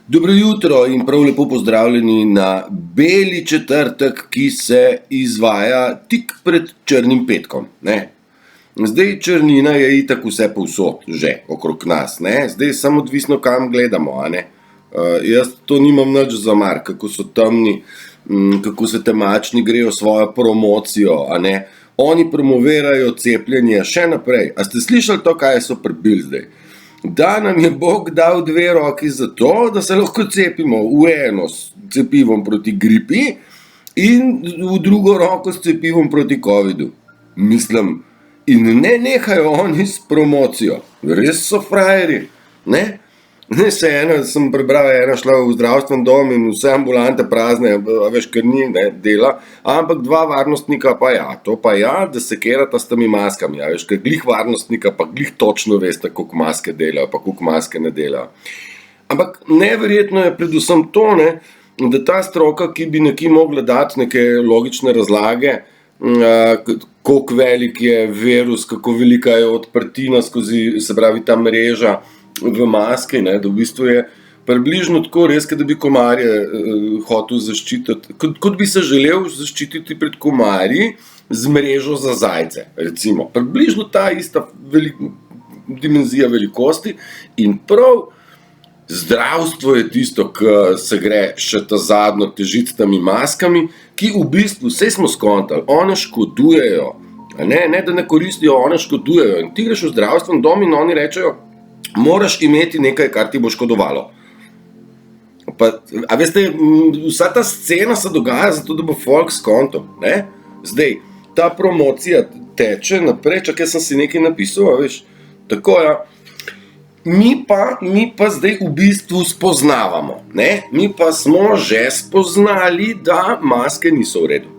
Dobro jutro in prav lepo pozdravljeni na beli četrtek, ki se izvaja tik pred črnim petkom. Ne? Zdaj črnina je itak vse povsod, že okrog nas. Ne? Zdaj samo odvisno, kam gledamo. A ne? Jaz to nimam nič za mar, kako so temni, kako se temačni grejo svojo promocijo. A ne? Oni promovirajo cepljenje še naprej. A ste slišali to, kaj so prebili zdaj? Da nam je Bog dal 2 roki za to, da se lahko cepimo v eno s cepivom proti gripi in v drugo roko s cepivom proti covidu. Mislim, in ne nehajo oni s promocijo. Res so frajeri, ne? Ne, sem prebral, ena šla v zdravstven dom in vse ambulante prazne, veš, ker ni dela, ampak 2 varnostnika pa ja, to pa ja, da se kerata s temi maskami, ja, veš, ker glih varnostnika pa glih točno veste, koliko maske delajo, pa koliko maske ne delajo. Ampak neverjetno je predvsem to, ne, da ta stroka, ki bi nekje mogla dati neke logične razlage, koliko velik je virus, kako velika je odprtina skozi, se pravi, ta mreža v maski, ne, da v bistvu je približno tako res, da bi komarje hotel zaščititi, kot bi se želel zaščititi pred komarji z mrežo za zajce, recimo. Približno ta ista dimenzija velikosti in prav zdravstvo je tisto, ki se gre še ta zadnjo težiti s temi maskami, ki v bistvu, vse smo skontali, one škodujejo, ne, da ne koristijo, one škodujejo. In ti greš v zdravstven dom in oni rečejo, moraš imeti nekaj, kar ti bo škodovalo. Pa, a veste, vsa ta scena se dogaja zato, da bo folk skontal, ne? Zdaj, ta promocija teče naprej, čakaj, sem si nekaj napisal, a veš, tako ja. Mi pa zdaj v bistvu spoznavamo, ne? Mi pa smo že spoznali, da maske niso v redu.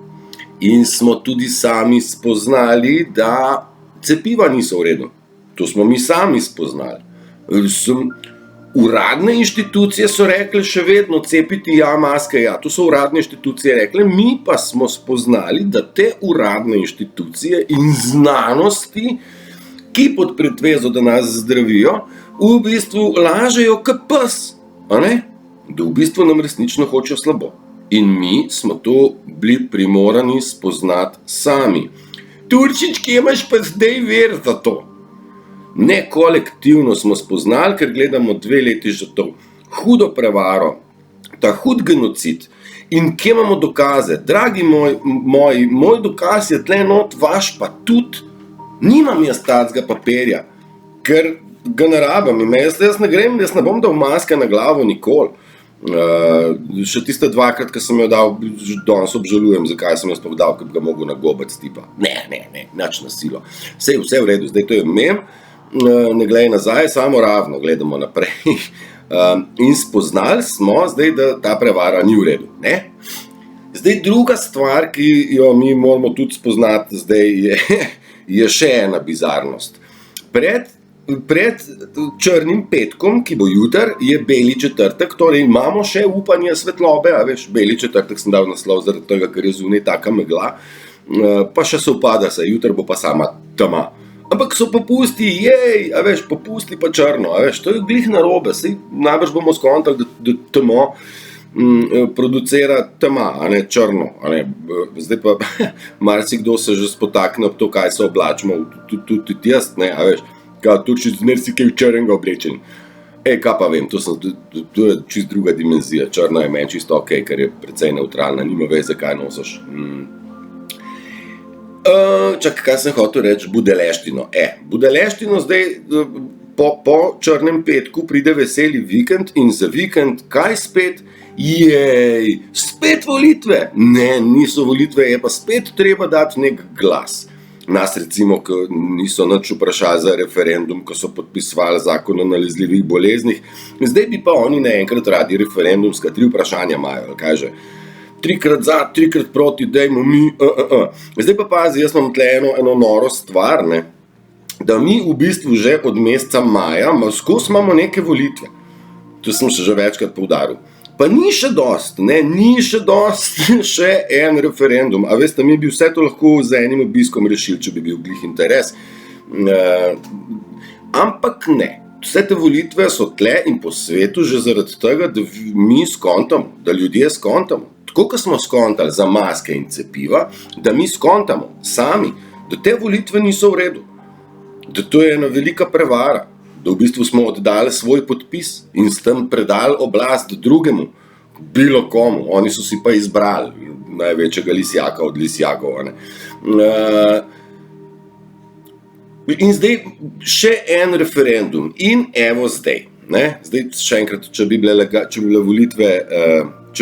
In smo tudi sami spoznali, da cepiva niso v redu. To smo mi sami spoznali. Uradne inštitucije so rekle še vedno cepiti ja, maske ja, to so uradne inštitucije rekle, mi pa smo spoznali, da te uradne inštitucije in znanosti, ki pod pretvezo, da nas zdravijo, v bistvu lažejo kot pes, a ne? Da v bistvu nam resnično hočejo slabo. In mi smo to bili primorani spoznati sami. Turčič, kje imaš pa zdaj ver za to? Ne kolektivno smo spoznali, ker gledamo 2 leti že to hudo prevaro, ta hud genocid. In kje imamo dokaze? Dragi moji, moj dokaz je tle not, vaš pa tudi. Nimam jaz tacga papirja, ker ga ne rabim. Jaz ne grem, jaz ne bom dal maske na glavo nikoli. Še tiste 2krat, ki sem jo dal, danes obžalujem, zakaj sem jaz to dal, ker bi ga mogel na gobec tipa. Ne, nič na silo. Vse v redu, zdaj to je mem. Ne gledaj nazaj, samo ravno gledamo naprej. In spoznali smo zdaj, da ta prevara ni v redu. Ne? Zdaj druga stvar, ki jo mi moramo tudi spoznati zdaj, je še ena bizarnost. Pred črnim petkom, ki bo jutri, je beli četrtek, torej imamo še upanje svetlobe, a veš, beli četrtek sem dal naslov zaradi tega, ker je zunaj taka megla, pa še se upada se, jutri bo pa sama tema. Ampak so popusti, jej, a veš, popusti pa črno, a veš, to je glih narobe, saj najbrž bomo skontali, da temo producira tema, a ne črno, a ne, zdaj pa marsikdo se že spotakne ob to, kaj se oblačimo, tudi jaz, ne, a veš, kao Turčič, zmer si kaj črnega oblečen. Kaj pa vem, to je čist druga dimenzija, črna je meni čisto okej, ker je precej neutralna, nima veš, zakaj nosiš. Čakaj, kaj sem hotel reči, budeleštino. Budeleštino zdaj po črnem petku pride veseli vikend in za vikend kaj spet? Jej, spet volitve! Ne, niso volitve, je pa spet treba dati nek glas. Nas recimo, ki niso nič vprašali za referendum, ko so podpisovali zakon o nalezljivih boleznih, zdaj bi pa oni naenkrat radi referendumska 3 vprašanja imajo, kaj že? 3krat za, 3krat proti, dajmo mi, Zdaj pa pazi, jaz imam tle eno noro stvar, ne, da mi v bistvu že od meseca maja, skozi imamo neke volitve. To sem že večkrat poudaril. Pa ni še dost, ne, še en referendum. A veste, mi bi vse to lahko z enim obiskom rešili, če bi bil glih interes. Ampak ne. vse te volitve so tle in po svetu že zaradi tega, da mi skontamo, da ljudje skontamo. Tako, kot smo skontali za maske in cepiva, da mi skontamo sami, da te volitve niso v redu. Da to je ena velika prevara, da v bistvu smo oddali svoj podpis in s tem predali oblast drugemu, bilo komu. Oni so si pa izbrali največjega lisjaka od lisjakov. In zdaj še en referendum in evo zdaj. Zdaj še enkrat, če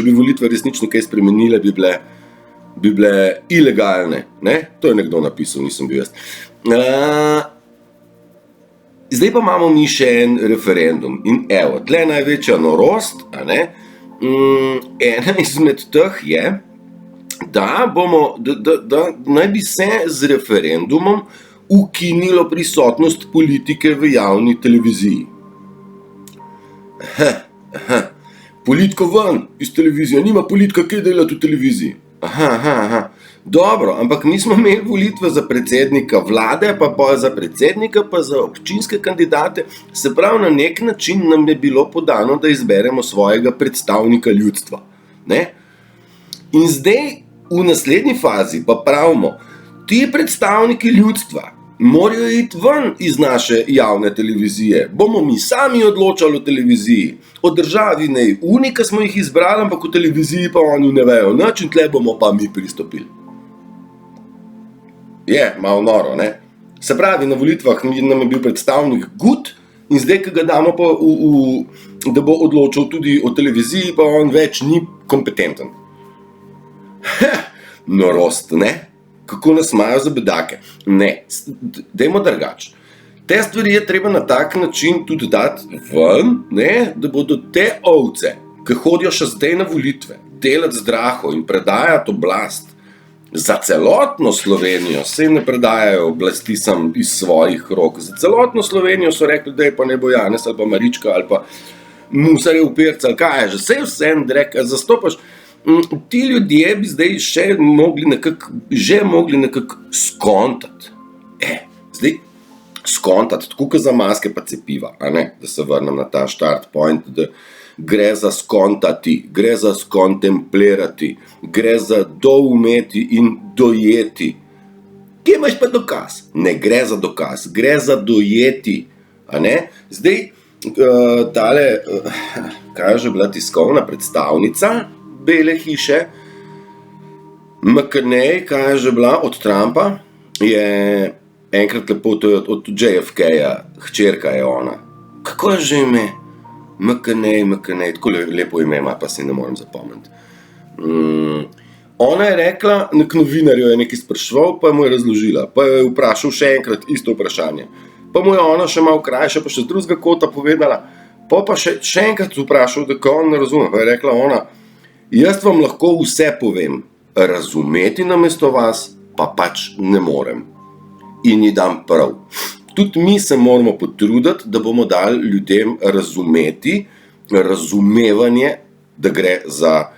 bi volitve resnično kaj spremenile, bi bile ilegalne. To je nekdo napisal, nisem bil jaz. Zdaj pa imamo mi še en referendum in evo, tle je največja norost, ena izmed teh je, da naj bi se z referendumom ukinilo prisotnost politike v javni televiziji. Politiko ven iz televizije, nima politika kaj delati v televiziji. Dobro, ampak mi smo imeli volitve za predsednika vlade, pa za predsednika, pa za občinske kandidate. Se pravi, na nek način nam je bilo podano, da izberemo svojega predstavnika ljudstva. In zdaj v naslednji fazi pa pravimo, ti predstavniki ljudstva morajo iti ven iz naše javne televizije. Bomo mi sami odločali o televiziji, o državi ne, ki smo jih izbrali, ampak v televiziji pa oni ne vejo nič in tle bomo pa mi pristopili. Je, malo noro, ne? Se pravi, na volitvah nam je bil predstavnik gut in zdaj, ko ga damo pa da bo odločal tudi o televiziji, pa on več ni kompetenten. Norost, ne? Kako nas imajo za bedake. Ne, dajmo drugače. Te stvari je treba na tak način tudi dati ven, da bodo te ovce, ki hodijo še zdaj na volitve, delati zdraho in predajati oblast za celotno Slovenijo, se ne predajajo oblasti sam iz svojih rok. Za celotno Slovenijo so rekli, da je pa ne bo Janez ali pa Marička ali pa Musarjev Pirc ali kaj je že, vse en drek, zastopaš. Ti ljudje bi zdaj že mogli nekako skontati. Zdaj skontati, tako kot za maske pa cepiva, da se vrnem na ta start point, da gre za skontati, gre za skontemplirati, gre za doumeti in dojeti. Kje imaš pa dokaz? Ne gre za dokaz, gre za dojeti. Zdaj, tale, kaj je že bila tiskovna predstavnica Bele hiše, McCartney, kaj je že bila od Trumpa, je enkrat lepo, to je od JFK-ja, hčerka je ona. Kako je že ime? McCartney, tako lepo ime ima, pa si ne morem zapomniti. Ona je rekla, nek novinarjo je nekaj spraševal, pa mu je razložila, pa je vprašal še enkrat isto vprašanje. Pa mu je ona še malo krajša, pa še z drugega kota povedala, pa še enkrat vprašal, da ko on ne razume, pa je rekla ona, jaz vam lahko vse povem, razumeti namesto vas pa pač ne morem. In ji dam prav. Tudi mi se moramo potruditi, da bomo dali ljudem razumeti, razumevanje, da gre za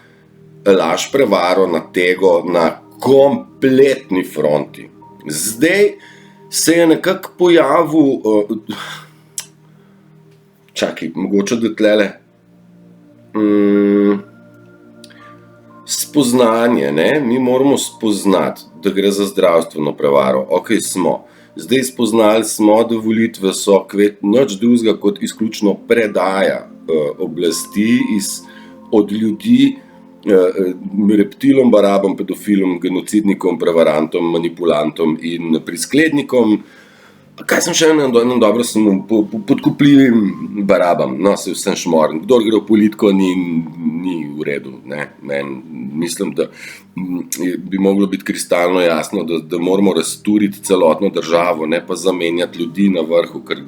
laž, prevaro, natego na kompletni fronti. Zdaj se je nekako pojavil, čakaj, mogoče da tlele, spoznanje, mi moramo spoznati, da gre za zdravstveno prevaro. Ok, smo. Zdaj spoznali smo, da volitve so nič drugega kot izključno predaja oblasti od ljudi, reptilom, barabom, pedofilom, genocidnikom, prevarantom, manipulantom in prisklednikom. Kaj sem še enem dobro, sem podkupljivim barabam, no, se vsem šmoren. Kdor gre v politiko, ni v redu, mislim, da bi moglo biti kristalno jasno, da moramo razturiti celotno državo, ne pa zamenjati ljudi na vrhu, ker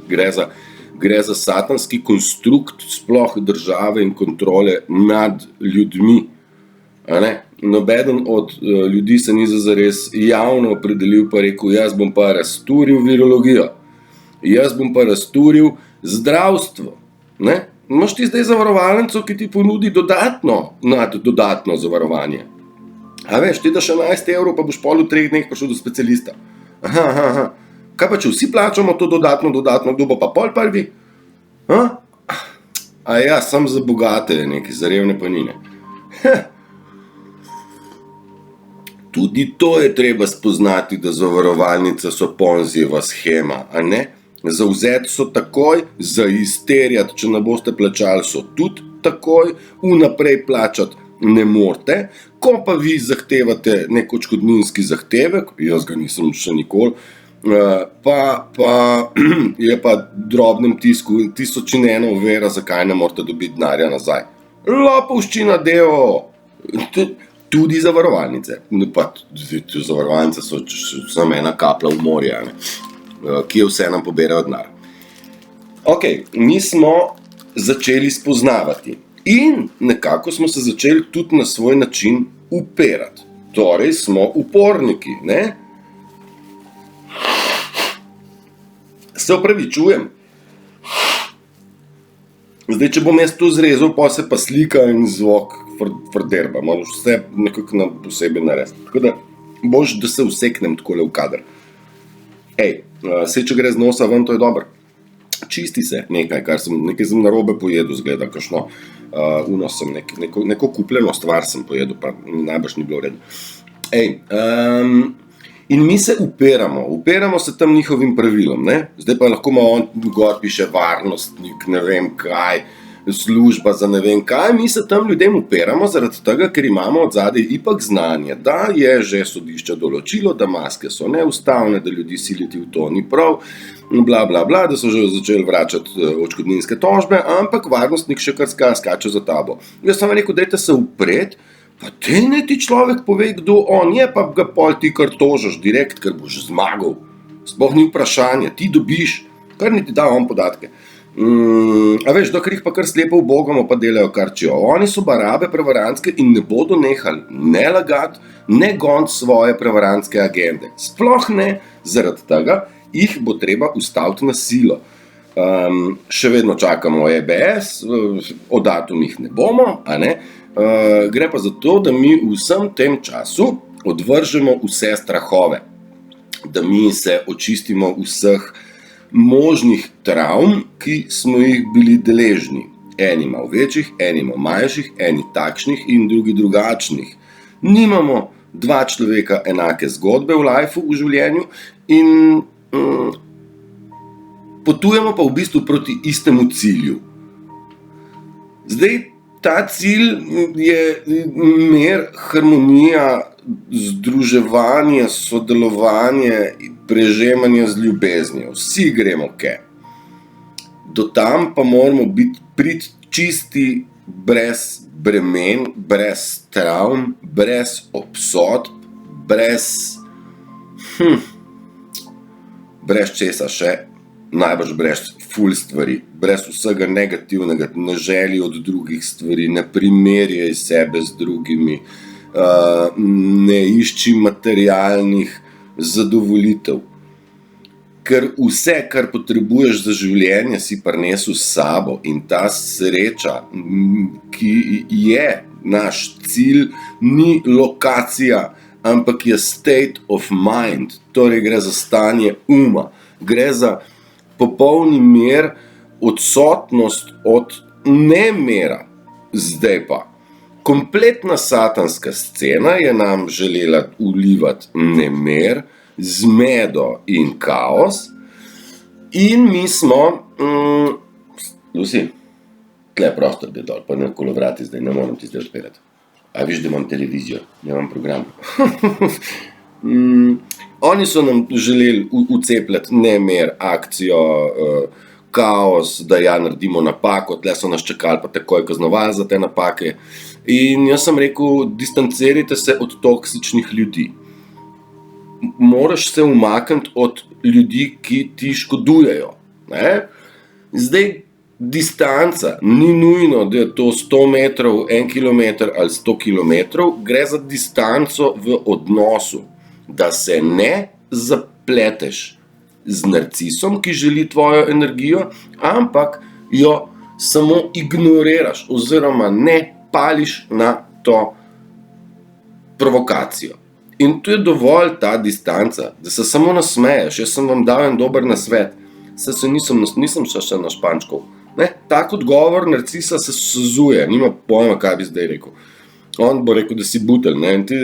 gre za satanski konstrukt sploh države in kontrole nad ljudmi. Nobeden od ljudi se ni zares javno opredelil pa rekel, jaz bom pa razturil virologijo, jaz bom pa razturil zdravstvo. Imaš ti zdaj zavarovalnico, ki ti ponudi dodatno zavarovanje. A veš, ti daš 11 evrov, pa boš pol v 3 dneh prišel do specialista. Kaj pa, če vsi plačamo to dodatno, kdo bo pa pol prvi? A ja, sam za bogate je nekaj, za revne pa ni, ne. Tudi to je treba spoznati, da zavarovalnice so Ponzijeva shema, a ne? Zavzeti so takoj, zaizterjati, če ne boste plačali, so tudi takoj, vnaprej plačati ne morete, ko pa vi zahtevate nek odškodninski zahtevek, jaz ga nisem še nikoli, pa je pa drobnem tisku 1001 ovira, zakaj ne morete dobiti denarja nazaj. Lopovščina, devo! Tudi zavarovalnice. Pa zavarovalnice so samo ena kapla v morje, ki vse nam poberajo denar. Okej, mi smo začeli spoznavati in nekako smo se začeli tudi na svoj način upirati. Torej smo uporniki, ne? Se opravičujem. Zdaj, če bom jaz to zrezal, pa se pa slika in zvok frderba. Moraš vse nekako na posebej narediti. Tako da boš, da se useknem takole v kader. Saj, če gre z nosa ven, to je dobro. Čisti se nekaj, nekaj sem narobe pojedel, zgleda, kakšno sem neko kupljeno stvar sem pojedel, pa najbrž ni bilo v redu. In mi se upiramo se tam njihovim pravilom, ne? Zdaj pa lahko on gor piše varnostnik, ne vem kaj, služba za ne vem kaj, mi se tam ljudem upiramo zaradi tega, ker imamo od zadaj ipak znanje, da je že sodišče določilo, da maske so neustavne, da ljudi siliti v to ni prav, bla, bla, bla, da so že začeli vračati odškodninske tožbe, ampak varnostnik še kar skače za tabo. Jaz sem rekel, dajte se upreti, pa tej ne ti človek pove, kdo on je, pa ga pol ti kar tožiš direkt, ker boš zmagal. Sploh ni vprašanje, ti dobiš, kar ni ti dal on podatke. A veš, dokler jih pa kar slepo ubogamo, pa delajo kar čijo. Oni so barabe prevarantske in ne bodo nehali ne lagati, ne goniti svoje prevarantske agende. Sploh ne, zaradi tega jih bo treba ustaviti na silo. Še vedno čakamo EBS, o datumih ne bomo, a ne? Gre pa za to, da mi v vsem tem času odvržemo vse strahove, da mi se očistimo vseh možnih travm, ki smo jih bili deležni. Eni malo večjih, eni malo manjših, eni takšnih in drugi drugačnih. Nimamo dva človeka enake zgodbe v lifeu, v življenju in potujemo pa v bistvu proti istemu cilju. Zdaj, ta cilj je mir, harmonija, združevanje, sodelovanje, prežemanje z ljubeznijo. Vsi gremo ke. Do tam pa moramo priti čisti, brez bremen, brez travm, brez obsodb, brez česa še, najbrž brez ful stvari, brez vsega negativnega, ne želi od drugih stvari, ne primerjaj sebe z drugimi, ne išči materialnih zadovolitev. Ker vse, kar potrebuješ za življenje, si prinesel s sabo in ta sreča, ki je naš cilj, ni lokacija, ampak je state of mind, torej gre za stanje uma, gre za popolni mir, odsotnost od nemira. Zdaj pa, kompletna satanska scena je nam želela vlivati nemir, zmedo in kaos in mi smo, Lucy, tle prostor bi dol, pa ne kolovrati zdaj, ne moram ti zdaj odpirati. A viš, da imam televizijo, nemam program. Oni so nam želeli ucepljati nemir, akcijo, kaos, da ja naredimo napako, tle so nas čakali pa takoj kaznovali za te napake. In jaz sem rekel, distancirajte se od toksičnih ljudi. Moraš se umakniti od ljudi, ki ti škodujejo. Zdaj, distanca ni nujno, da je to 100 metrov, 1 kilometer ali 100 kilometrov, gre za distanco v odnosu, da se ne zapleteš z narcisom, ki želi tvojo energijo, ampak jo samo ignoriraš oziroma ne pališ na to provokacijo. In tu je dovolj ta distanca, da se samo nasmeješ. Jaz sem vam dal en dober nasvet, se nisem še našpančkal. Ne? Tak odgovor narcisa se sezuje, nima pojma, kaj bi zdaj rekel. On bo rekel, da si butelj, ne, in ti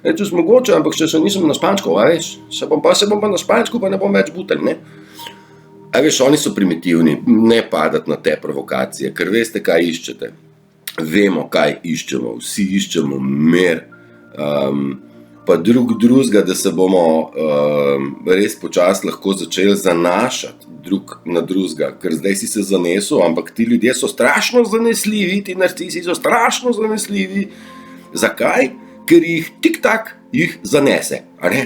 rečeš mogoče, ampak še nisem na špančku, a veš, se bom pa na špančku, pa ne bom več butelj, ne. A veš, oni so primitivni, ne padati na te provokacije, ker veste, kaj iščete. Vemo, kaj iščemo, vsi iščemo mir, pa drugega, da se bomo res počasi lahko začeli zanašati drug na drugega, ker zdaj si se zanesel, ampak ti ljudje so strašno zanesljivi, ti narcisi so strašno zanesljivi. Zakaj? Ker jih tik-tak jih zanese, a ne?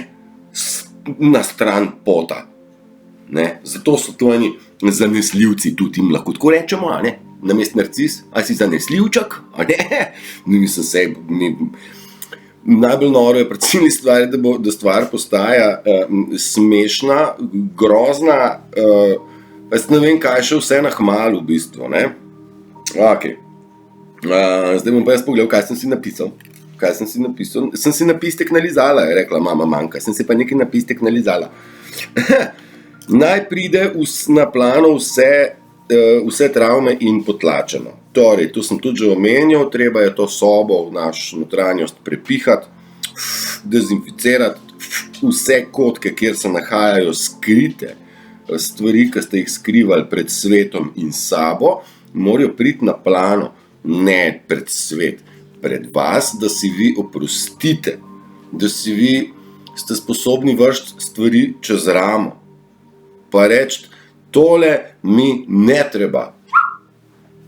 Na stran pota. Ne? Zato so to eni zanesljivci, tudi jim lahko tako rečemo, a ne? Namest narcis, a si zanesljivčak, a ne? Mislim se, najbolj noro je predvsem stvari, da stvar postaja smešna, grozna, jaz ne vem, kaj še vse nahmalu v bistvu, ne? Ok. Zdaj bom pa jaz pogledal, kaj sem si napisal. Sem si napistek nalizala, je rekla mama manjka, sem si pa nekaj napistek nalizala. Naj pride na plano vse travme in potlačeno. Torej, tu sem tudi že omenjal, treba je to sobo v našo notranjost prepihati, dezinficirati, vse kotke, kjer se nahajajo skrite stvari, ki ste jih skrivali pred svetom in sabo, morajo priti na plano, ne pred svet, pred vas, da si vi oprostite, da si vi ste sposobni vršiti stvari čez ramo, pa reči, tole mi ne treba.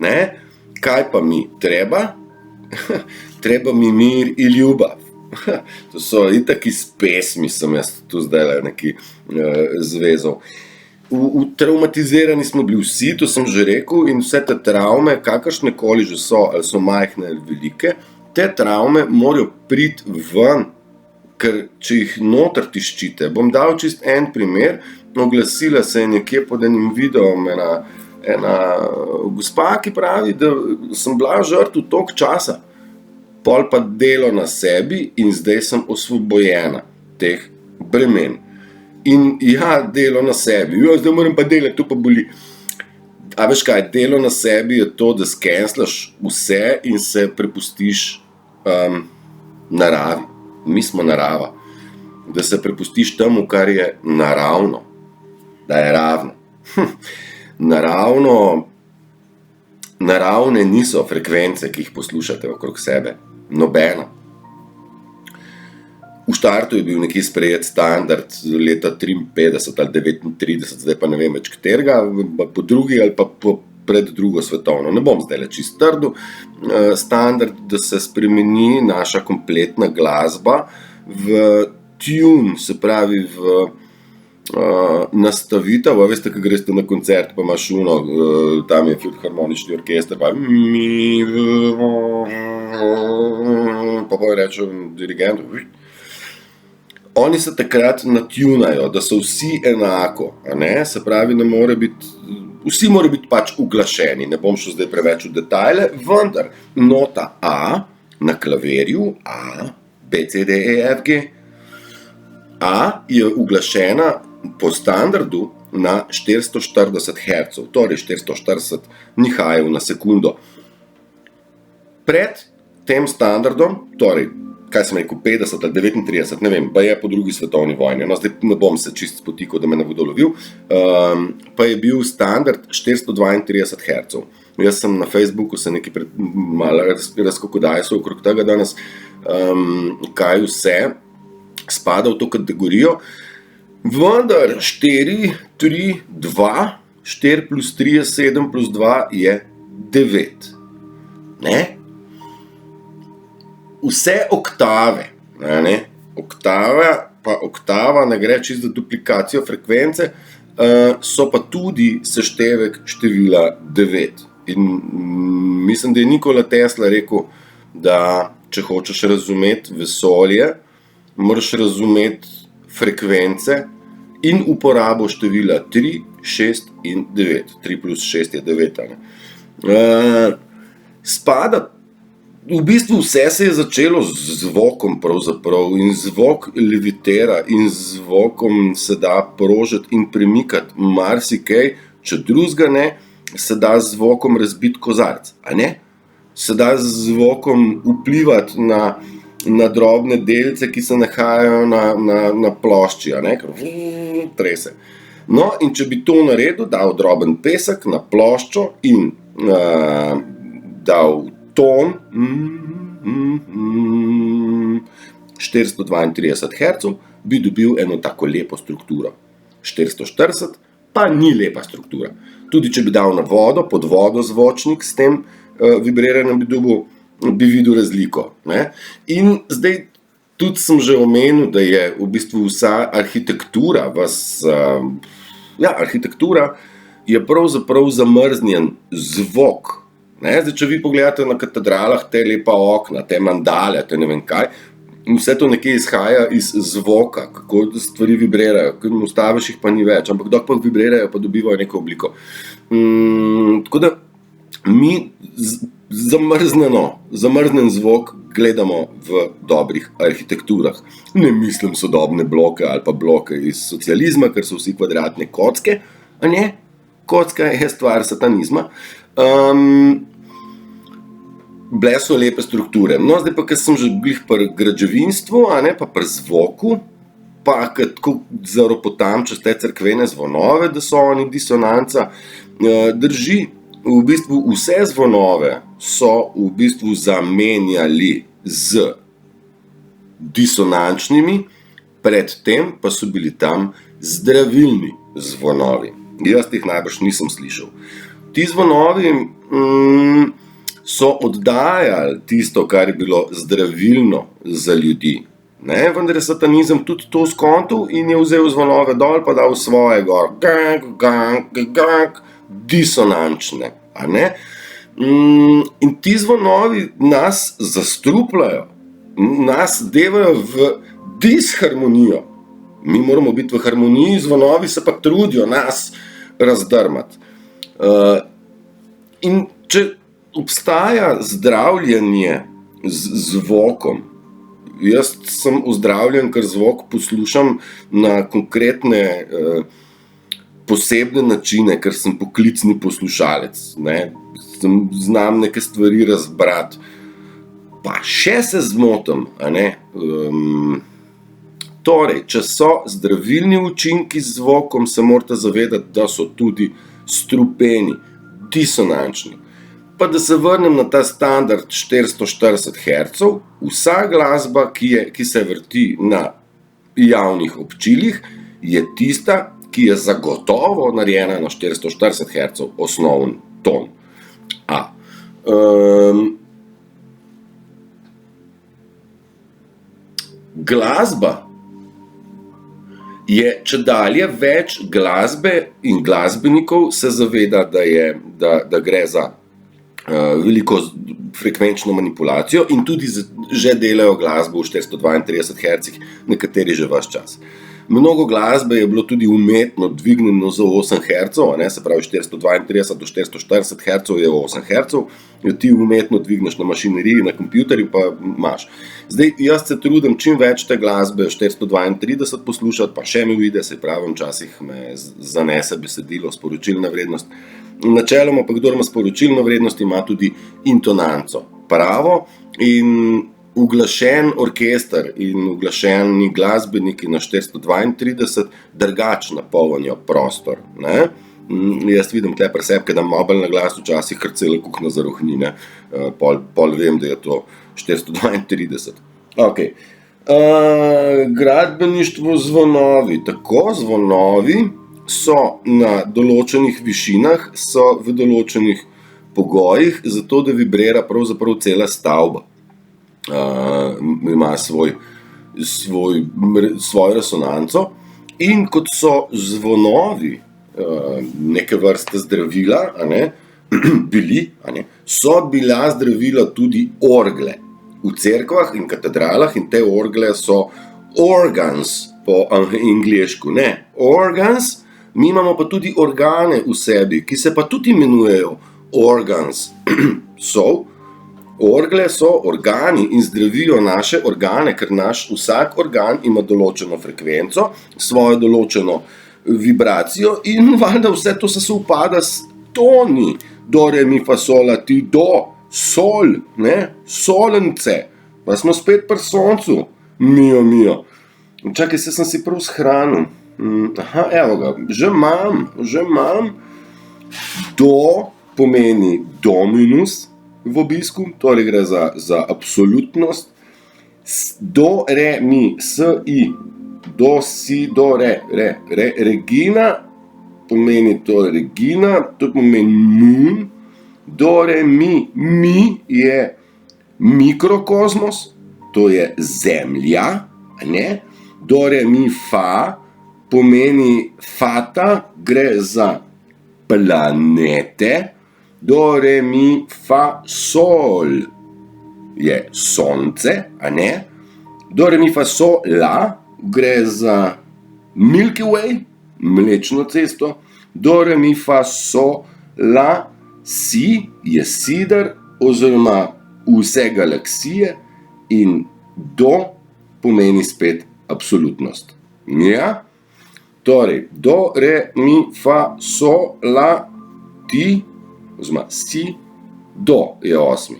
Ne? Kaj pa mi treba? Treba mi mir in ljubav. To so itak iz pesmi, sem jaz tu zdaj neki zvezal. Traumatizirani smo bili vsi, to sem že rekel, in vse te travme, kakršnekoli že so, ali so majhne ali velike, te travme morajo priti ven, ker če jih noter tiščite. Bom dal čist en primer, oglasila se je nekje pod enim videom ena gospa, ki pravi, da sem bila žrtev toliko časa, pol pa delo na sebi in zdaj sem osvobojena teh bremen. In ja, delo na sebi, zdaj moram pa delati, to pa boli. A veš kaj, delo na sebi je to, da skenslaš vse in se prepustiš naravi. Mi smo narava. Da se prepustiš temu, kar je naravno. Da je ravno. Naravne niso frekvence, ki jih poslušate okrog sebe. Nobena. V štartu je bil nekje sprejet standard leta 53 ali 39, zdaj pa ne vem več katerega, po drugi ali pa pred drugo svetovno. Ne bom zdaj čisto trdil. Standard, da se spremeni naša kompletna glasba v tune, se pravi v nastavitev, veste, ko greste na koncert, pa imaš tam je filharmonični orkester, pa reče dirigent. Oni se takrat natunajo, da so vsi enako, a ne? Se pravi, vsi morajo biti pač uglašeni, ne bom šel zdaj preveč v detajle, vendar nota A na klavirju, A, B, C, D, E, F, G, A je uglašena po standardu na 440 Hz, torej 440 nihajev na sekundo. Pred tem standardom, torej, kaj sem rekel, 50 ali 39, ne vem, pa je po drugi svetovni vojni, no zdaj ne bom se čist spotikal, da me ne bodo lovil, pa je bil standard 432 Hz. Jaz sem na Facebooku se nekaj malo razkokodajal okrog tega danes, kaj vse spada v to kategorijo, vendar 4, 3, 2, 4 plus 3 je 7 plus 2 je 9. Ne? Vse oktave, ne? Oktava ne gre čisto za duplikacijo frekvence, so pa tudi seštevek števila 9. In mislim, da je Nikola Tesla rekel, da če hočeš razumeti vesolje, moraš razumeti frekvence in uporabo števila 3, 6 in 9. 3 plus 6 je 9. Spada, v bistvu vse se je začelo z zvokom pravzaprav in zvok levitera in zvokom se da prožiti in premikati marsikaj, če drugega ne, se da z zvokom razbiti kozarec, a ne? Se da z zvokom vplivati na drobne delce, ki se nahajajo na plošči, a ne? Ker trese. No, in če bi to naredil, dal droben pesek na ploščo in dal ton 432 Hz, bi dobil eno tako lepo strukturo. 440 pa ni lepa struktura. Tudi če bi dal na vodo, pod vodo zvočnik s tem vibriranjem bi videl razliko, ne? In zdaj tudi sem že omenil, da je v bistvu vsa arhitektura, arhitektura je pravzaprav zamrznjen zvok. Ne? Zdaj, če vi pogledate na katedralah te lepa okna, te mandale, te ne vem kaj, vse to nekje izhaja iz zvoka, kako stvari vibrirajo, ko ustaviš jih pa ni več, ampak dok pa vibrirajo, pa dobivajo neko obliko. Tako da mi zamrznjen zvok gledamo v dobrih arhitekturah. Ne mislim sodobne bloke ali pa bloke iz socializma, ker so vsi kvadratne kocke, a ne? Kocka je stvar satanizma. Bile so lepe strukture. No, zdaj pa, ker sem že glih pri građevinstvu, a ne, pa pri zvoku, pa tako zaropotam čez te cerkvene zvonove, da so oni disonanca, drži. V bistvu vse zvonove so v bistvu zamenjali z disonančnimi, predtem pa so bili tam zdravilni zvonovi. Jaz teh najbrž nisem slišal. Ti zvonovi so oddajali tisto, kar je bilo zdravilno za ljudi. Ne? Vendar je satanizem tudi to skontal in je vzel zvonove dol, pa dal svoje gor. Disonančne, a ne? In ti zvonovi nas zastrupljajo, nas devajo v disharmonijo. Mi moramo biti v harmoniji, zvonovi se pa trudijo nas razdrmati. In če obstaja zdravljenje z zvokom, jaz sem ozdravljen, ker zvok poslušam na konkretne posebne načine, ker sem poklicni poslušalec, ne? Znam neke stvari razbrati, pa še se zmotim, a ne? Torej, če so zdravilni učinki z zvokom, se morate zavedati, da so tudi strupeni, disonančni. Pa da se vrnem na ta standard 440 Hz, vsa glasba, ki se vrti na javnih občilih, je tista, ki je zagotovo narejena na 440 Hz, osnovni ton. Glasba je čedalje več glasbe in glasbenikov se zaveda, da gre za veliko frekvenčno manipulacijo in tudi že delajo glasbo v 432 Hz, nekateri že ves čas. Mnogo glasbe je bilo tudi umetno dvignjeno za 8 Hz, se pravi 432 do 440 Hz je 8 Hz, ti umetno dvigneš na mašineriji, na kompjuterju pa imaš. Zdaj, jaz se trudim čim več te glasbe 432 poslušati, pa še mi uide, se pravi, včasih me zanese besedilo, sporočilna vrednost. Načeloma pa kdor ima sporočilno vrednost, ima tudi intonanco. Pravo in uglašen orkester in uglašeni glasbeniki na 432 drugače napolnijo prostor, ne? Jaz vidim tle pri sebi, kadam mobil na glas, včasih kar cela kuhna zarohni, ne? Pol vem, da je to 432. Ok. Gradbeništvo zvonovi. Tako, zvonovi so na določenih višinah, so v določenih pogojih, zato da vibrira pravzaprav cela stavba. Ima svojo resonanco in kot so zvonovi neke vrste zdravila, a ne, bili, a ne, so bila zdravila tudi orgle v cerkvah in katedralah in te orgle so organs po angleško, ne, organs, mi imamo pa tudi organe v sebi, ki se pa tudi imenujejo organs. Orgle so organi in zdravijo naše organe, ker vsak organ ima določeno frekvenco, svojo določeno vibracijo in valjda vse to se sovpada s toni, do, re, mi, fa, sol, la, ti, do, sol, ne, solence, pa smo spet pri soncu, mio. Čakaj, sem si prav shranil. Aha, evo ga, že imam. Do pomeni dominus v obisku, torej gre za absolutnost. Do, re, mi, si, do, si, do, re, regina, pomeni to regina, to pomeni moon. Do, re, mi je mikrokozmos, to je zemlja, ne? Do, re, mi, fa, pomeni fata, gre za planete. Do, re, mi, fa, sol je sonce, a ne? Do, re, mi, fa, sol, la, gre za Milky Way, mlečno cesto. Do, re, mi, fa, sol, la, si je sider oziroma vse galaksije in do pomeni spet absolutnost. Ja? Torej, do, re, mi, fa, sol, la, ti, oziroma si, do je 8.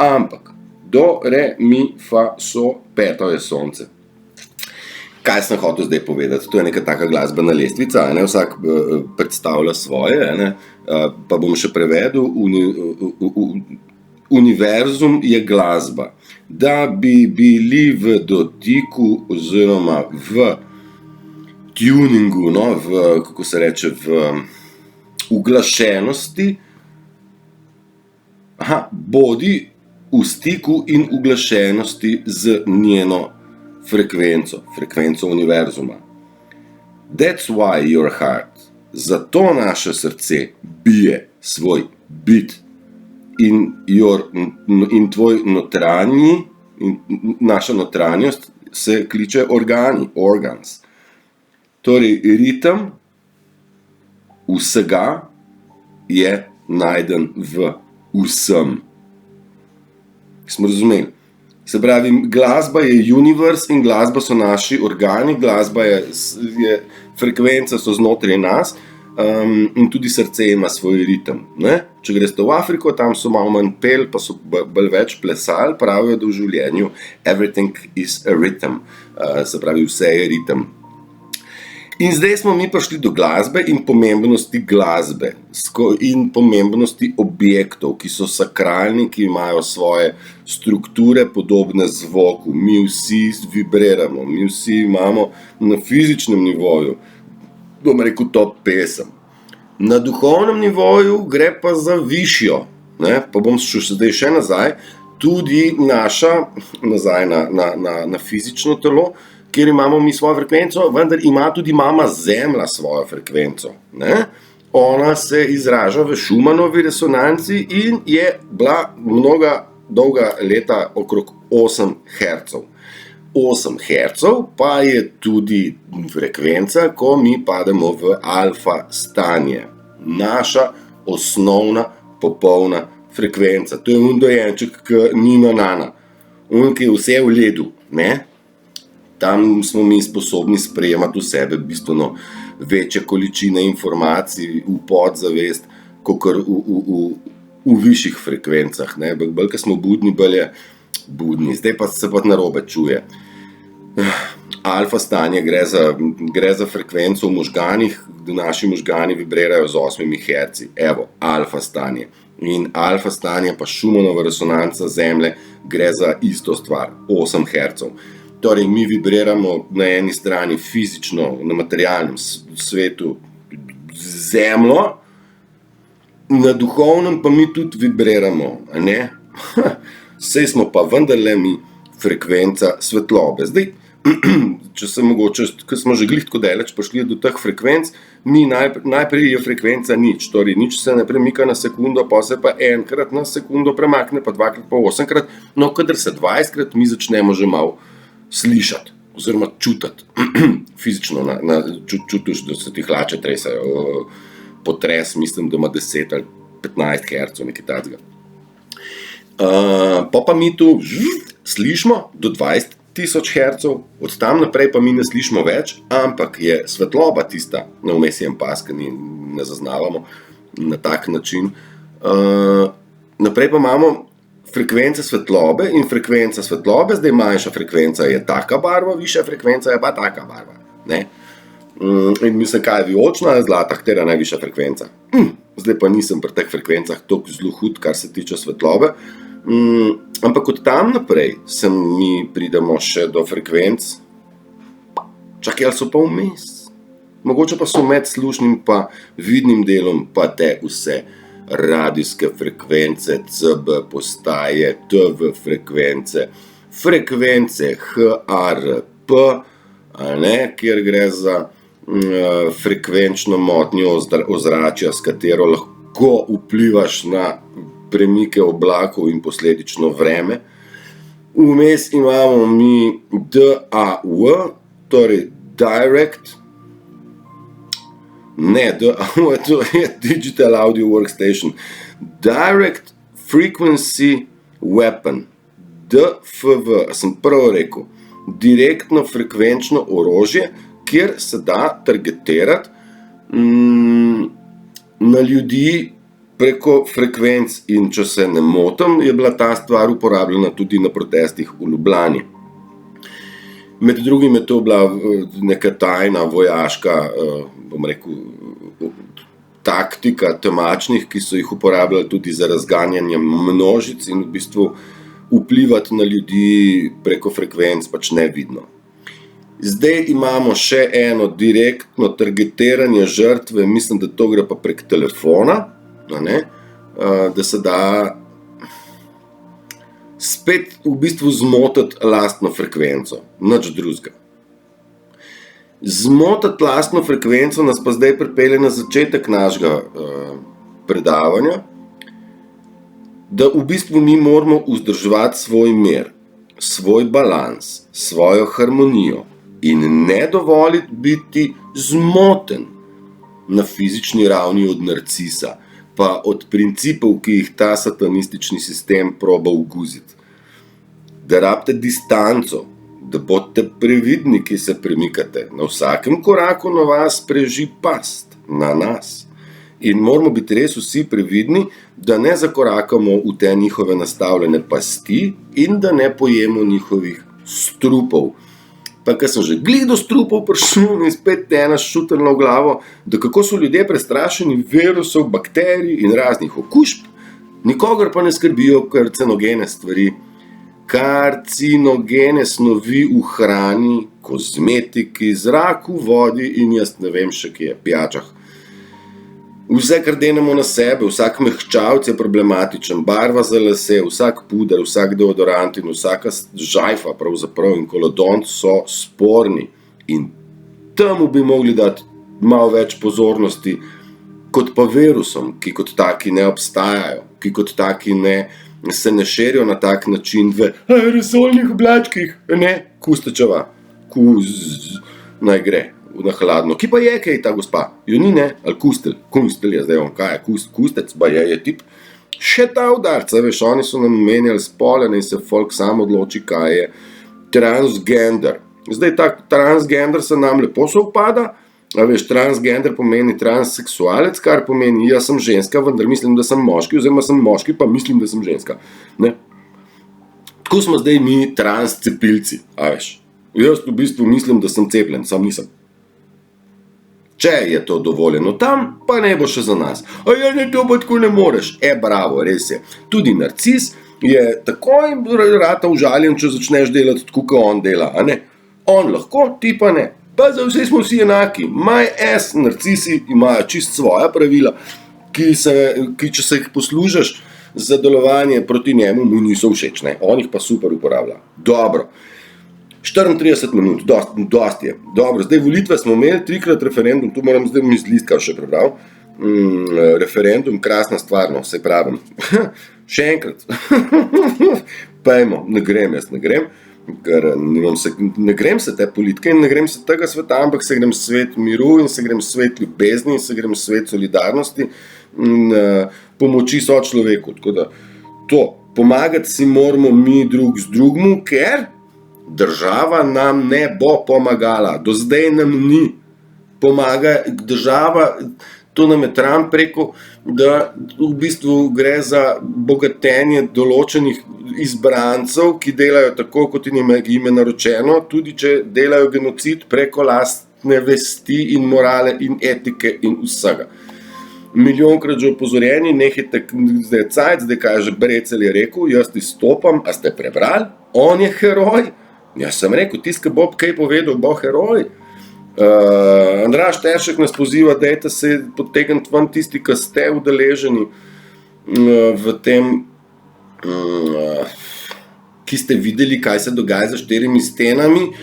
Ampak, do, re, mi, fa, sol, 5 je sonce. Kaj sem hotel zdaj povedati? To je neka taka glasbena lestvica, ne? Vsak predstavlja svoje, ne? Pa bom še prevedel, univerzum je glasba. Da bi bili v dotiku oziroma v tuningu, no? Kako se reče, v uglašenosti, bodi v stiku in uglašenosti z njeno frekvenco univerzuma. That's why your heart, zato naše srce bije svoj bit in tvoj notranji, naša notranjost se kliče organs. Torej, ritem vsega je najden v vsem. Smo razumeli? Se pravi, glasba je univerz in glasba so naši organi, glasba je frekvenca, so znotraj nas in tudi srce ima svoj ritem. Ne? Če greste v Afriko, tam so malo manj pel, pa so bolj več plesali, pravijo, da v življenju everything is a rhythm, se pravi, vse je ritem. In zdaj smo mi prišli do glasbe in pomembnosti glasbe in pomembnosti objektov, ki so sakralni, ki imajo svoje strukture podobne zvoku. Mi vsi vibriramo, mi vsi imamo na fizičnem nivoju, bom rekel, to pesem. Na duhovnem nivoju gre pa za višjo, ne? Pa bom zdaj še nazaj, tudi nazaj na fizično telo, kjer imamo mi svojo frekvenco, vendar ima tudi mama Zemlja svojo frekvenco. Ne? Ona se izraža v Schumanovi resonanci in je bila mnoga dolga leta okrog 8 Hz. 8 Hz pa je tudi frekvenca, ko mi pademo v alfa stanje. Naša osnovna, popolna frekvenca. To je dojenček, ki nima nana. Ki je vse v ledu, ne? Tam smo mi sposobni sprejemati v sebe bistveno večje količine informacij v podzavest, kakor v višjih frekvencah. Bolj, ko smo budni, bolj je budni. Zdaj pa se pa narobe čuje. Alfa stanje gre za frekvenco v možganih, naši možgani vibrirajo z 8 Hz. Evo, alfa stanje. In alfa stanje pa Schumannova resonanca Zemlje gre za isto stvar, 8 Hz. Torej, mi vibriramo na eni strani fizično, na materialnem svetu Zemljo, na duhovnem pa mi tudi vibriramo, a ne? Saj smo pa vendarle mi frekvenca svetlobe. Zdaj, če se mogoče, ko smo že glih tako daleč prišli do teh frekvenc, mi najprej je frekvenca nič, torej nič se ne premika na sekundo, pa se pa enkrat na sekundo premakne, pa dvakrat, pa 8krat, no, kadar se 20krat, mi začnemo že malo slišati, oziroma čutiti, fizično, čutiš, da se ti hlače tresajo, potres, mislim, da ima 10 ali 15 Hz, nekaj takega. Pa mi tu slišimo do 20.000 Hz, od tam naprej pa mi ne slišimo več, ampak je svetloba tista, na vmes je en pas, ki ne zaznavamo, na tak način. Naprej pa imamo frekvence svetlobe in frekvenca svetlobe, zdaj manjša frekvenca je taka barva, višja frekvenca je pa taka barva. Ne? In mislim, kaj je vijolična, zlata, katera najvišja frekvenca. Zdaj pa nisem pri teh frekvencah toliko zelo hud, kar se tiče svetlobe. Ampak od tam naprej mi pridemo še do frekvenc. Čakaj, ali so pa vmes? Mogoče pa so med slušnim pa vidnim delom pa te vse radijske frekvence, CB postaje, TV frekvence, frekvence HRP, kjer gre za frekvenčno motnjo ozračja, s katero lahko vplivaš na premike oblakov in posledično vreme. Vmes imamo mi DAW, torej Direct, DAW, to je Digital Audio Workstation, Direct Frequency Weapon, DFW, sem prav rekel, direktno frekvenčno orožje, kjer se da targetirati na ljudi preko frekvenc in če se ne motim, je bila ta stvar uporabljena tudi na protestih v Ljubljani. Med drugim je to bila neka tajna vojaška, bom rekel, taktika temačnih, ki so jih uporabljali tudi za razganjanje množic in v bistvu vplivati na ljudi preko frekvenc pač nevidno. Zdaj imamo še eno direktno targetiranje žrtve, mislim, da to gre pa prek telefona, da se da spet v bistvu zmotiti lastno frekvenco, nič drugega. Zmotiti lastno frekvenco nas pa zdaj pripelje na začetek našega predavanja, da v bistvu mi moramo vzdrževati svoj mir, svoj balans, svojo harmonijo in ne dovoliti biti zmoten na fizični ravni od narcisa, pa od principov, ki jih ta satanistični sistem proba uguziti. Da rabite distanco, da boste previdni, ki se premikate. Na vsakem koraku na vas preži past, na nas. In moramo biti res vsi previdni, da ne zakorakamo v te njihove nastavljene pasti in da ne pojemo njihovih strupov. Pa ko sem že glih do strupov prišel in spet te ena šutrla v glavo, da kako so ljudje prestrašeni virusov, bakterij in raznih okužb, nikogar pa ne skrbijo karcinogene stvari. Karcinogene snovi v hrani, kozmetiki, zraku, vodi in jaz ne vem še kje, pijačah. Vse, kar denemo na sebe, vsak mehčavc je problematičen, barva za lase, vsak puder, vsak deodorant in vsaka žajfa pravzaprav in kolodont so sporni. In temu bi mogli dati malo več pozornosti kot pa virusom, ki kot taki ne obstajajo, ki kot taki se ne širijo na tak način v aerosolnih oblačkih, Kustečeva, naj gre na hladno. Ki pa je kaj ta gospa? Jo ni, ali Kustelj? Kustelj je zdaj on, kaj je? Kustec pa je tip. Še ta udarca, veš, oni so nam menjali spolene in se folk sam odloči, kaj je transgender. Zdaj ta transgender se nam lepo sovpada, a veš, transgender pomeni transseksualec, kar pomeni, jaz sem ženska, vendar mislim, da sem moški, oziroma sem moški, pa mislim, da sem ženska. Tako smo zdaj mi transcepilci, a veš. Jaz v bistvu mislim, da sem cepljen, sam nisem. Če je to dovoljeno tam, pa ne bo še za nas. A ja, ne, to pa tako ne moreš. Bravo, res je. Tudi narcis je takoj rata užaljen, če začneš delati tako, kot on dela, a ne? On lahko, ti pa ne. Pa za vse smo vsi enaki. Narcisi imajo čist svoja pravila, ki če se jih poslužaš za delovanje proti njemu, mu niso všeč, ne? On jih pa super uporablja. Dobro. 34 minut, dosti je. Dobro, zdaj volitve smo imeli, 3-krat referendum, tu moram zdaj mi z listka še prebral. Referendum, krasna stvar, no, se pravim. Še enkrat. Pejmo, ne grem, ker ne grem se te politike in ne grem se tega sveta, ampak se grem svet miru in se grem svet ljubezni in se grem svet solidarnosti in pomoči sočloveku. Tako da to, pomagati si moramo mi drug z drugmu, ker država nam ne bo pomagala. Do zdaj nam ni. Država To nam je Trump rekel, da v bistvu gre za bogatenje določenih izbrancev, ki delajo tako, kot jim je naročeno, tudi če delajo genocid preko lastne vesti in morale in etike in vsega. Milijonkrat že opozorjeni, nehajte, zdaj je cajt, zdaj kaže Brecelj je rekel, jaz izstopam, a ste prebrali? On je heroj. Jaz sem rekel, tisti, ki bo kaj povedal, bo heroj. Andraž Teršek nas poziva, dajte se potegniti ven tisti, ki ste udeleženi v tem, ki ste videli, kaj se dogaja za 4 stenami,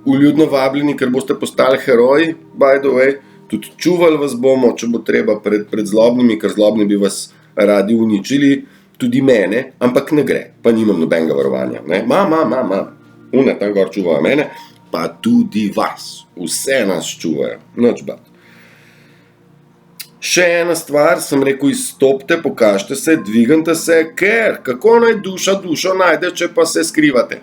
vljudno vabljeni, ker boste postali heroji, by the way, tudi čuvali vas bomo, če bo treba pred zlobnimi, ker zlobni bi vas radi uničili, tudi mene, ampak ne gre, pa nimam nobenega varovanja. Une tam gor čuvajo mene, pa tudi vas. Vse nas čuvajo, nič bad. Še ena stvar, sem rekel, izstopite, pokažite se, dvignite se, ker kako naj duša dušo najde, če pa se skrivate.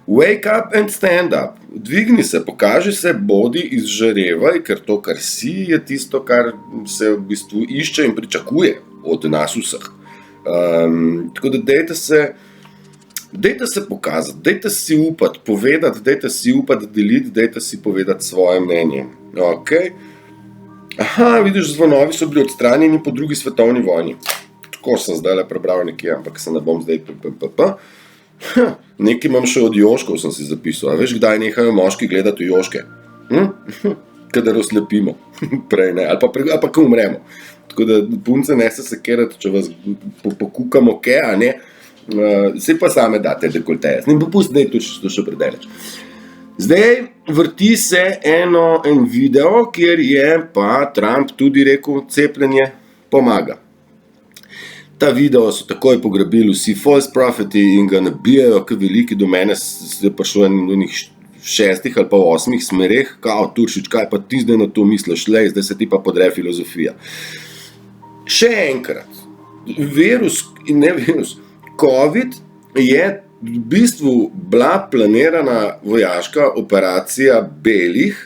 Wake up and stand up. Dvigni se, pokaži se, bodi, izžarevaj, ker to, kar si, je tisto, kar se v bistvu išče in pričakuje od nas vseh. Tako da dajte se pokazati, dajte si upati povedati, dajte si upati deliti, dajte si povedati svoje mnenje. Ok? Aha, vidiš, zvonovi so bili odstranjeni po 2. svetovni vojni. Tako sem zdaj prebral nekje, ampak se ne bom zdaj Nekaj imam še od Joškov, sem si zapisal. A veš, kdaj nehajo moški gledati v Joške? Kadar oslepimo. Prej ne, ali pa ko umremo. Tako da punce ne se sekirati, če vas pokukamo ke, a ne? Se pa same date dekolteje. Ne bo pust, da je to še predaleč. Zdaj vrti se en video, kjer je pa Trump tudi rekel, cepljenje pomaga. Ta video so takoj pograbili vsi false propheti in ga nabijajo, ki veliki do mene se prišlo enih 6 ali pa 8 smereh, kao Turšič, kaj pa ti zdaj na to misliš, lej, zdaj se ti pa podre filozofija. Še enkrat, COVID je v bistvu bila planirana vojaška operacija belih,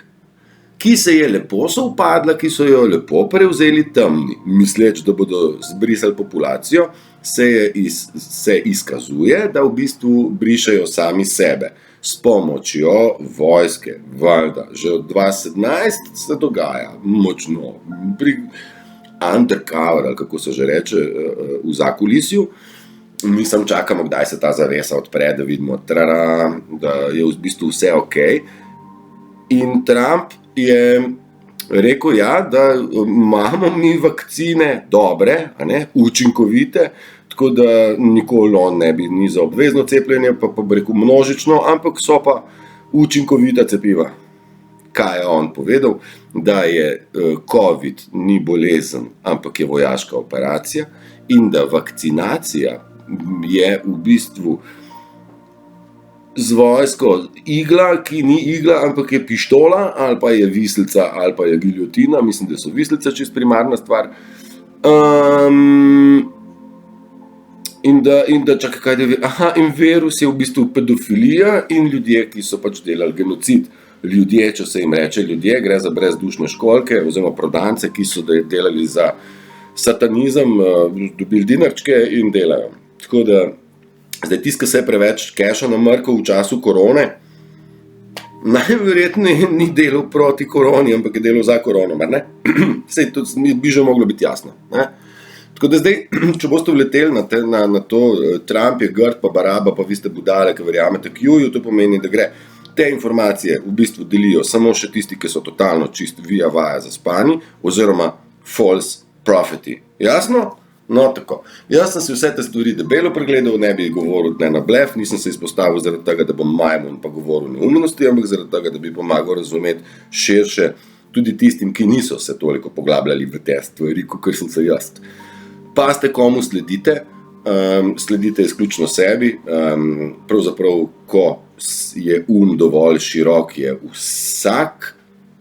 ki se je lepo sovpadla, ki so jo lepo prevzeli temni, misleč, da bodo zbrisali populacijo, se izkazuje, da v bistvu brišajo sami sebe s pomočjo vojske, valjda. Že od 2017 se dogaja močno, undercover, ali kako se že reče, v zakulisju. Mi sam čakamo, kdaj se ta zavesa odpre, da vidimo, da je v bistvu vse ok. In Trump je rekel, ja, da imamo mi vakcine dobre, učinkovite, tako da nikoli on ne bi ni za obvezno cepljenje, pa bi rekel množično, ampak so pa učinkovita cepiva. Kaj je on povedal? Da je COVID ni bolezen, ampak je vojaška operacija in da vakcinacija je v bistvu z vojsko igla, ki ni igla, ampak je pištola, ali pa je vislica, ali pa je giljotina, mislim, da so vislice čist primarna stvar. In virus je v bistvu pedofilija in ljudje, ki so pač delali genocid. Ljudje, če se jim reče ljudje, gre za brezdušne školjke oziroma prodance, ki so delali za satanizem, dobili dinarčke in delajo. Tako da zdaj tisti, ki se je preveč keša namrkal v času korone, najverjetneje ni delal proti koroni, ampak je delal za korono, mar ne? Sej to bi že moglo biti jasno. Tako da zdaj, če boste vleteli na to, Trump je grd, pa baraba, pa vi ste budale, ki verjamete Q-ju, to pomeni, da gre. Te informacije v bistvu delijo samo še tisti, ki so totalno čist via vaja zaspani, oziroma false propheti. Jasno? No, tako. Jaz sem si vse te stvari debelo pregledal, ne bi govoril ne na blef, nisem se izpostavil zaradi tega, da bom majmun pa govoril neumnosti, ampak zaradi tega, da bi pomagal razumeti širše tudi tistim, ki niso se toliko poglabljali v te stvari, kot sem se jaz. Pazite, komu sledite, sledite izključno sebi, pravzaprav, ko je dovolj širok, je vsak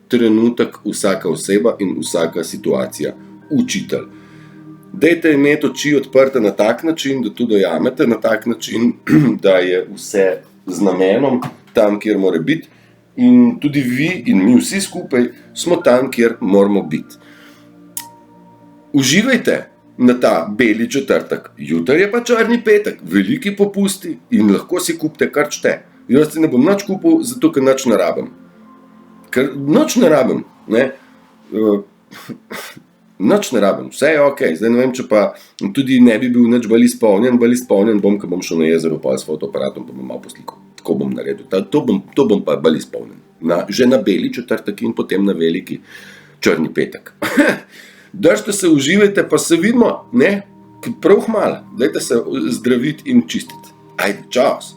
trenutek, vsaka oseba in vsaka situacija učitelj. Dajte imeti oči odprte na tak način, da to dojamete na tak način, da je vse z namenom tam, kjer mora biti in tudi vi in mi vsi skupaj smo tam, kjer moramo biti. Uživajte na ta beli četrtek. Jutri je pa črni petek, veliki popusti in lahko si kupite kar šte. Jaz si ne bom nič kupil, zato ker nič ne rabim. Ker nič ne rabim, ne. Nič ne rabim, vse je okej. Zdaj ne vem, če pa tudi ne bi bil nič bolj izpolnjen bom, ko bom šel na jezero pa s fotoaparatom, pa bom malo poslikal. Tako bom naredil. To bom pa bolj izpolnjen. Že na beli četrtek in potem na veliki črni petek. Držite se, uživajte, pa se vidimo, ne, prav hmalo. Dajte se zdraviti in čistiti. Ajde, čaos.